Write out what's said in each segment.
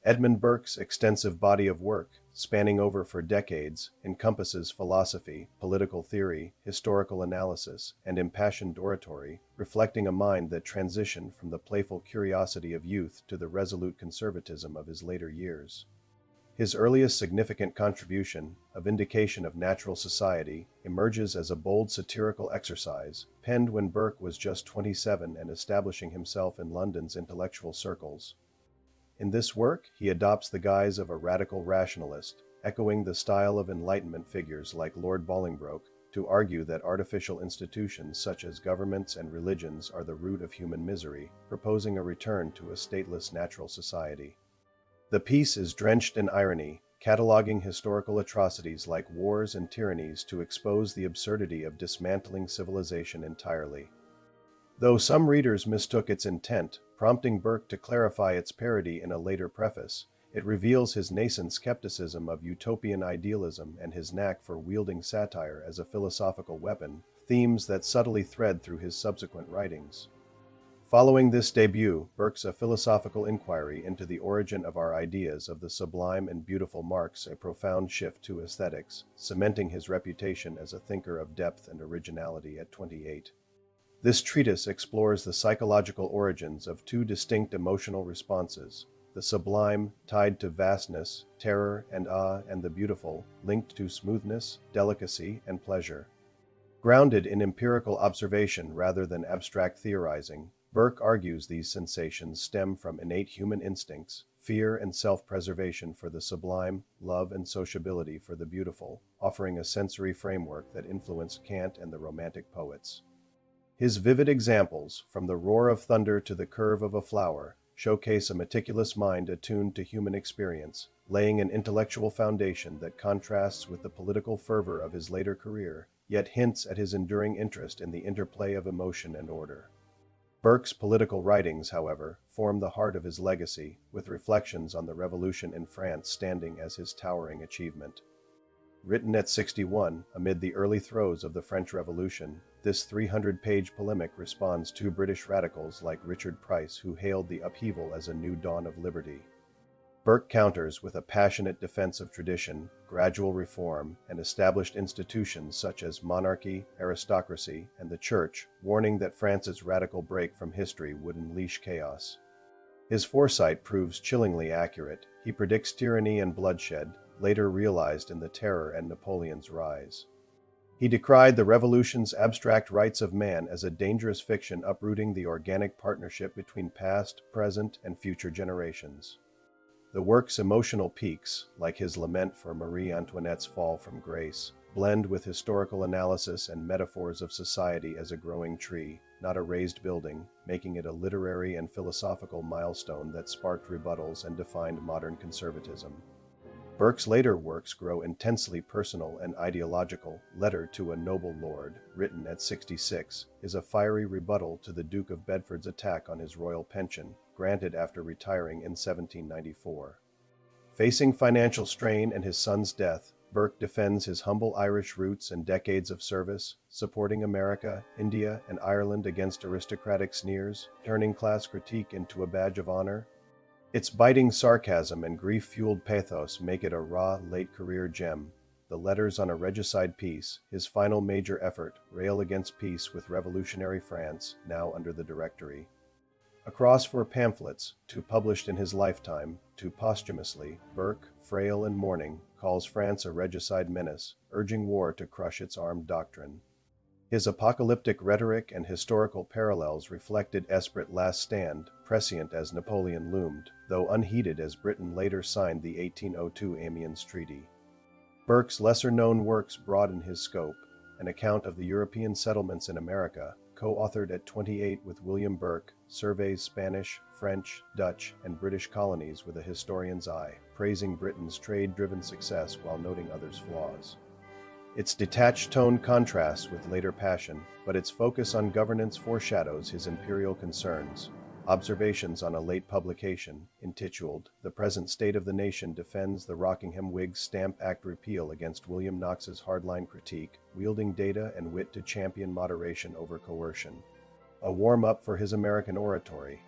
Edmund Burke's extensive body of work, spanning over for decades, encompasses philosophy, political theory, historical analysis, and impassioned oratory, reflecting a mind that transitioned from the playful curiosity of youth to the resolute conservatism of his later years. His earliest significant contribution, A Vindication of Natural Society, emerges as a bold satirical exercise, penned when Burke was just 27 and establishing himself in London's intellectual circles. In this work, he adopts the guise of a radical rationalist, echoing the style of Enlightenment figures like Lord Bolingbroke, to argue that artificial institutions such as governments and religions are the root of human misery, proposing a return to a stateless natural society. The piece is drenched in irony, cataloging historical atrocities like wars and tyrannies to expose the absurdity of dismantling civilization entirely. Though some readers mistook its intent, prompting Burke to clarify its parody in a later preface, it reveals his nascent skepticism of utopian idealism and his knack for wielding satire as a philosophical weapon, themes that subtly thread through his subsequent writings. Following this debut, Burke's A Philosophical Inquiry into the Origin of Our Ideas of the Sublime and Beautiful marks a profound shift to aesthetics, cementing his reputation as a thinker of depth and originality at 28. This treatise explores the psychological origins of two distinct emotional responses: the sublime, tied to vastness, terror and awe, and the beautiful, linked to smoothness, delicacy, and pleasure. Grounded in empirical observation rather than abstract theorizing, Burke argues these sensations stem from innate human instincts, fear and self-preservation for the sublime, love and sociability for the beautiful, offering a sensory framework that influenced Kant and the Romantic poets. His vivid examples, from the roar of thunder to the curve of a flower, showcase a meticulous mind attuned to human experience, laying an intellectual foundation that contrasts with the political fervor of his later career, yet hints at his enduring interest in the interplay of emotion and order. Burke's political writings, however, form the heart of his legacy, with reflections on the Revolution in France standing as his towering achievement. Written at 61, amid the early throes of the French Revolution, this 300-page polemic responds to British radicals like Richard Price, who hailed the upheaval as a new dawn of liberty. Burke counters with a passionate defense of tradition, gradual reform, and established institutions such as monarchy, aristocracy, and the church, warning that France's radical break from history would unleash chaos. His foresight proves chillingly accurate. He predicts tyranny and bloodshed, later realized in the Terror and Napoleon's rise. He decried the revolution's abstract rights of man as a dangerous fiction uprooting the organic partnership between past, present, and future generations. The work's emotional peaks, like his lament for Marie Antoinette's fall from grace, blend with historical analysis and metaphors of society as a growing tree, not a raised building, making it a literary and philosophical milestone that sparked rebuttals and defined modern conservatism. Burke's later works grow intensely personal and ideological. Letter to a Noble Lord, written at 66, is a fiery rebuttal to the Duke of Bedford's attack on his royal pension, granted after retiring in 1794. Facing financial strain and his son's death, Burke defends his humble Irish roots and decades of service, supporting America, India, and Ireland against aristocratic sneers, turning class critique into a badge of honor. Its biting sarcasm and grief-fueled pathos make it a raw, late-career gem. The Letters on a Regicide Peace, his final major effort, rail against peace with revolutionary France, now under the Directory. Across four pamphlets, two published in his lifetime, two posthumously, Burke, frail and mourning, calls France a regicide menace, urging war to crush its armed doctrine. His apocalyptic rhetoric and historical parallels reflected Esprit's last stand, prescient as Napoleon loomed, though unheeded as Britain later signed the 1802 Amiens Treaty. Burke's lesser-known works broaden his scope. An account of the European settlements in America, co-authored at 28 with William Burke, surveys Spanish, French, Dutch, and British colonies with a historian's eye, praising Britain's trade-driven success while noting others' flaws. Its detached tone contrasts with later passion, but its focus on governance foreshadows his imperial concerns. Observations on a late publication, intituled "The Present State of the Nation Defends the Rockingham Whigs Stamp Act Repeal Against William Knox's Hardline Critique, Wielding Data and Wit to Champion Moderation Over Coercion." A warm-up for his American oratory.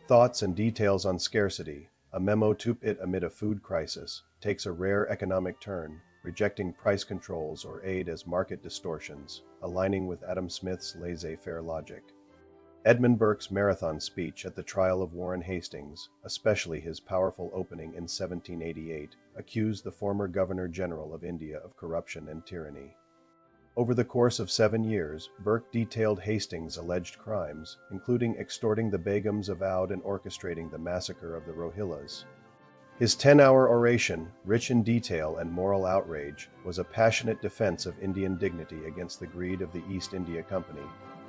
Thoughts and details on scarcity. a memo to it amid a food crisis, takes a rare economic turn, rejecting price controls or aid as market distortions, aligning with Adam Smith's laissez-faire logic. Edmund Burke's marathon speech at the trial of Warren Hastings, especially his powerful opening in 1788, accused the former Governor-General of India of corruption and tyranny. Over the course of 7 years, Burke detailed Hastings' alleged crimes, including extorting the Begums avowed and orchestrating the massacre of the Rohillas. His 10-hour oration, rich in detail and moral outrage, was a passionate defense of Indian dignity against the greed of the East India Company.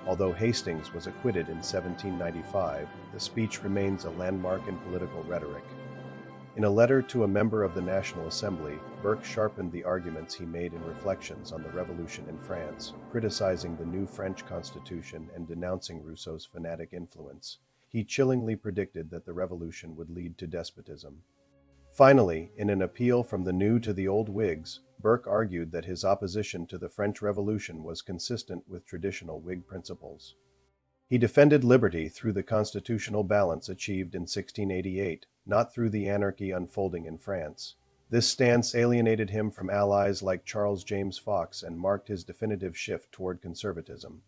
Although Hastings was acquitted in 1795, the speech remains a landmark in political rhetoric. In a letter to a member of the National Assembly, Burke sharpened the arguments he made in Reflections on the Revolution in France, criticizing the new French Constitution and denouncing Rousseau's fanatic influence. He chillingly predicted that the revolution would lead to despotism. Finally, in an appeal from the new to the old Whigs, Burke argued that his opposition to the French Revolution was consistent with traditional Whig principles. He defended liberty through the constitutional balance achieved in 1688, not through the anarchy unfolding in France. This stance alienated him from allies like Charles James Fox and marked his definitive shift toward conservatism.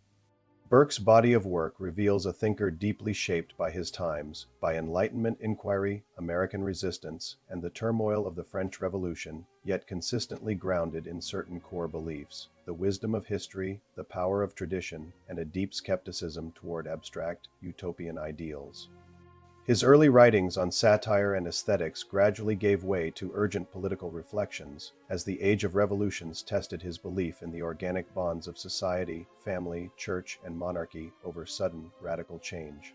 Burke's body of work reveals a thinker deeply shaped by his times, by Enlightenment inquiry, American resistance, and the turmoil of the French Revolution, yet consistently grounded in certain core beliefs: the wisdom of history, the power of tradition, and a deep skepticism toward abstract, utopian ideals. His early writings on satire and aesthetics gradually gave way to urgent political reflections, as the age of revolutions tested his belief in the organic bonds of society, family, church, and monarchy over sudden, radical change.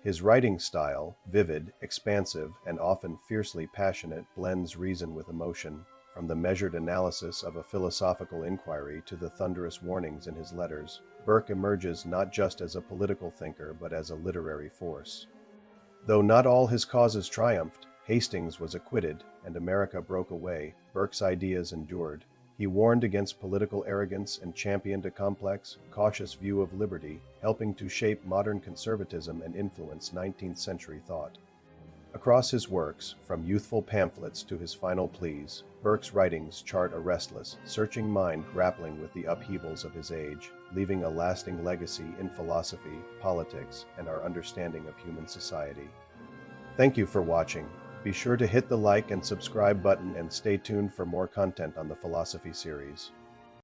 His writing style, vivid, expansive, and often fiercely passionate, blends reason with emotion, from the measured analysis of a philosophical inquiry to the thunderous warnings in his letters. Burke emerges not just as a political thinker but as a literary force. Though not all his causes triumphed, Hastings was acquitted, and America broke away, Burke's ideas endured. He warned against political arrogance and championed a complex, cautious view of liberty, helping to shape modern conservatism and influence 19th-century thought. Across his works, from youthful pamphlets to his final pleas, Burke's writings chart a restless, searching mind grappling with the upheavals of his age, leaving a lasting legacy in philosophy, politics, and our understanding of human society. Thank you for watching. Be sure to hit the like and subscribe button and stay tuned for more content on the philosophy series.